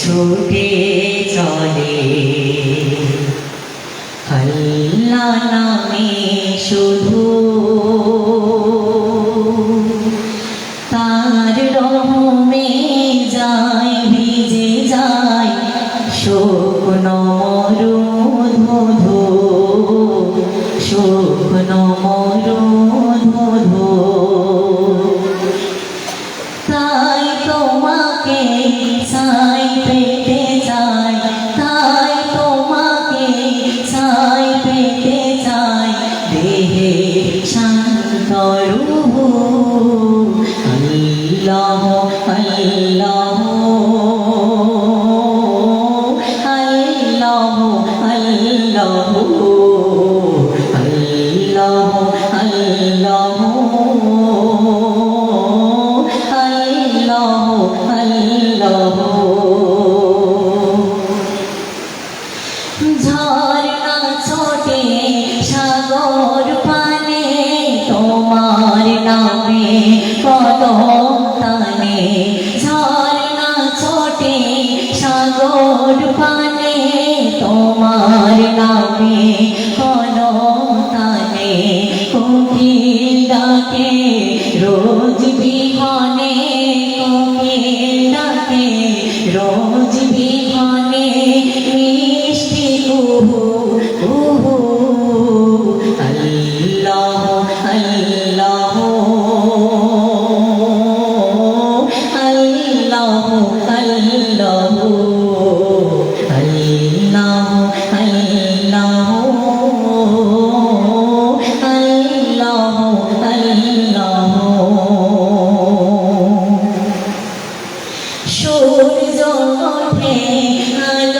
ছুটে চলে আল্লাহ নামে শুধু তার রহমে যায় ভিজে যায় শুকনো মরুদ মধু শুকনো মরুদ মধু তাই তোমাকে ছাই পেতে চাই তাই তোমাকে ছাই পেতে চাই দেহে শান্ত রূহু আল্লাহ আল্লাহ আল্লাহ আল্লাহ আল্লাহ আল্লাহ ঝর্ণা ছোটে সাগর পানে তোমার নামে কদম টানে ঝর্ণা ছোটে সাগর পানে তোমার নামে কদম টানে কোকিল ডাকে রোজ বিহনে কোকিল ডাকে রোজ বিহনে মিষ্টি কুহু কুহু আল্লাহ আল্লাহ আল্লাহ আল্লাহ আল্লাহ আল্লাহ আল্লাহ সূর্য ওঠে আলো